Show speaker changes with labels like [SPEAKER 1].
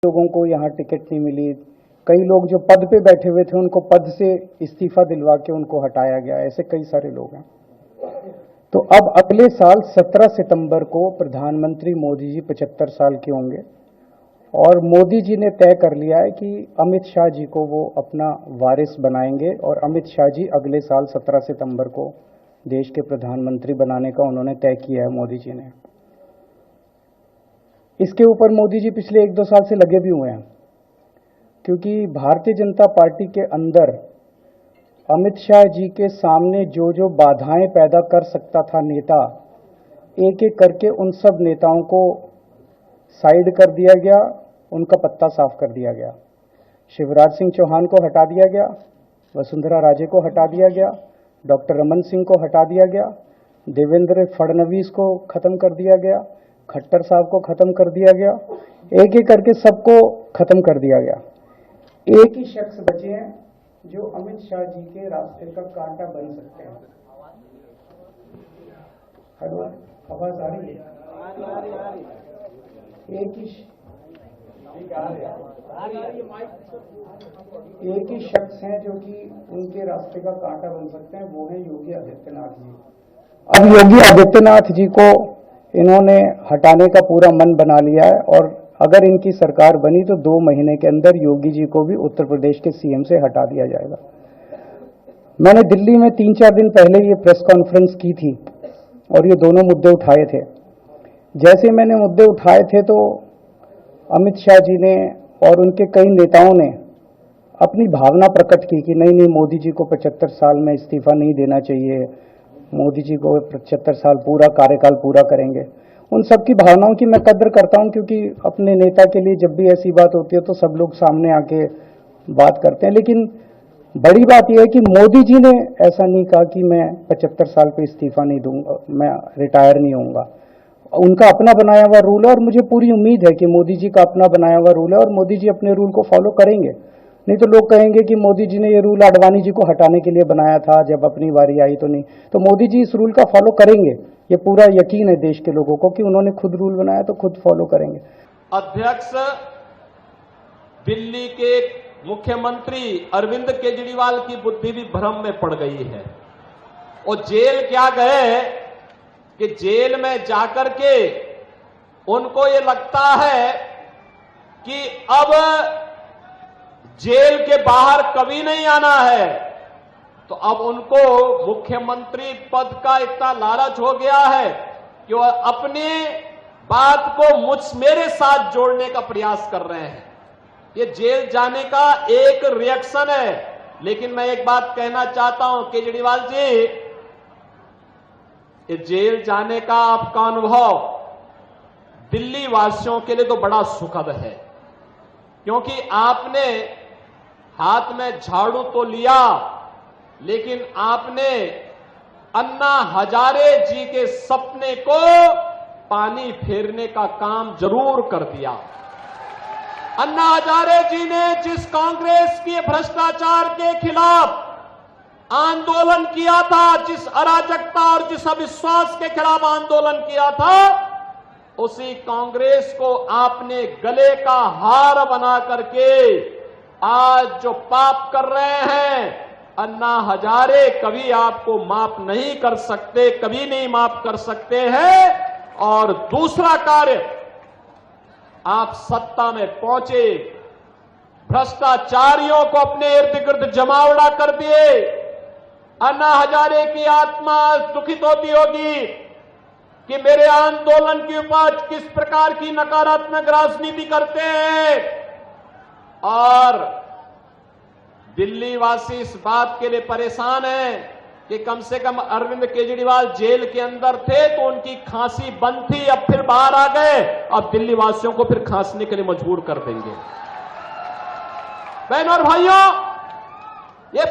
[SPEAKER 1] लोगों को यहाँ टिकट नहीं मिली, कई लोग जो पद पे बैठे हुए थे उनको पद से इस्तीफा दिलवा के उनको हटाया गया, ऐसे कई सारे लोग हैं। तो अब अगले साल 17 सितंबर को प्रधानमंत्री मोदी जी 75 साल के होंगे और मोदी जी ने तय कर लिया है कि अमित शाह जी को वो अपना वारिस बनाएंगे और अमित शाह जी अगले साल 17 सितंबर को देश के प्रधानमंत्री बनाने का उन्होंने तय किया है मोदी जी ने। इसके ऊपर मोदी जी पिछले 1-2 साल से लगे भी हुए हैं, क्योंकि भारतीय जनता पार्टी के अंदर अमित शाह जी के सामने जो जो बाधाएं पैदा कर सकता था नेता, एक एक करके उन सब नेताओं को साइड कर दिया गया, उनका पत्ता साफ कर दिया गया। शिवराज सिंह चौहान को हटा दिया गया, वसुंधरा राजे को हटा दिया गया, डॉक्टर रमन सिंह को हटा दिया गया, देवेंद्र फडणवीस को खत्म कर दिया गया, खट्टर साहब को खत्म कर दिया गया, एक एक करके सबको खत्म कर दिया गया। एक ही शख्स बचे हैं जो अमित शाह जी के रास्ते का कांटा बन सकते हैं। हेलो, आवाज आ रही है? एक ही शख्स है जो कि उनके रास्ते का कांटा बन सकते हैं, वो है योगी आदित्यनाथ जी। अब योगी आदित्यनाथ जी को इन्होंने हटाने का पूरा मन बना लिया है और अगर इनकी सरकार बनी तो 2 महीने के अंदर योगी जी को भी उत्तर प्रदेश के सीएम से हटा दिया जाएगा। मैंने दिल्ली में 3-4 दिन पहले ये प्रेस कॉन्फ्रेंस की थी और ये दोनों मुद्दे उठाए थे। जैसे मैंने मुद्दे उठाए थे तो अमित शाह जी ने और उनके कई नेताओं ने अपनी भावना प्रकट की कि नहीं मोदी जी को 75 साल में इस्तीफा नहीं देना चाहिए, मोदी जी को 75 साल पूरा कार्यकाल पूरा करेंगे। उन सब की भावनाओं की मैं कद्र करता हूं, क्योंकि अपने नेता के लिए जब भी ऐसी बात होती है तो सब लोग सामने आके बात करते हैं। लेकिन बड़ी बात यह है कि मोदी जी ने ऐसा नहीं कहा कि मैं 75 साल पे इस्तीफा नहीं दूंगा, मैं रिटायर नहीं होऊंगा। उनका अपना बनाया हुआ रूल है और मुझे पूरी उम्मीद है कि मोदी जी का अपना बनाया हुआ रूल है और मोदी जी अपने रूल को फॉलो करेंगे। नहीं तो लोग कहेंगे कि मोदी जी ने ये रूल आडवाणी जी को हटाने के लिए बनाया था, जब अपनी बारी आई तो नहीं। तो मोदी जी इस रूल का फॉलो करेंगे, ये पूरा यकीन है देश के लोगों को कि उन्होंने खुद रूल बनाया तो खुद फॉलो करेंगे।
[SPEAKER 2] अध्यक्ष दिल्ली के मुख्यमंत्री अरविंद केजरीवाल की बुद्धि भी भ्रम में पड़ गई है। वो जेल क्या गए कि जेल में जाकर के उनको ये लगता है कि अब जेल के बाहर कभी नहीं आना है, तो अब उनको मुख्यमंत्री पद का इतना लालच हो गया है कि वह अपनी बात को मेरे साथ जोड़ने का प्रयास कर रहे हैं। ये जेल जाने का एक रिएक्शन है। लेकिन मैं एक बात कहना चाहता हूं केजरीवाल जी, ये जेल जाने का आपका अनुभव दिल्ली वासियों के लिए तो बड़ा सुखद है, क्योंकि आपने हाथ में झाड़ू तो लिया, लेकिन आपने अन्ना हजारे जी के सपने को पानी फेरने का काम जरूर कर दिया। अन्ना हजारे जी ने जिस कांग्रेस के भ्रष्टाचार के खिलाफ आंदोलन किया था, जिस अराजकता और जिस अविश्वास के खिलाफ आंदोलन किया था, उसी कांग्रेस को आपने गले का हार बना करके आज जो पाप कर रहे हैं, अन्ना हजारे कभी आपको माफ नहीं कर सकते, कभी नहीं माफ कर सकते हैं। और दूसरा कार्य, आप सत्ता में पहुंचे, भ्रष्टाचारियों को अपने इर्द गिर्द जमावड़ा कर दिए। अन्ना हजारे की आत्मा दुखित होती होगी कि मेरे आंदोलन की उपज किस प्रकार की नकारात्मक राजनीति करते हैं। और दिल्ली वासी इस बात के लिए परेशान हैं कि कम से कम अरविंद केजरीवाल जेल के अंदर थे तो उनकी खांसी बंद थी, अब फिर बाहर आ गए, अब दिल्ली वासियों को फिर खांसने के लिए मजबूर कर देंगे। बहनों और भाइयों, ये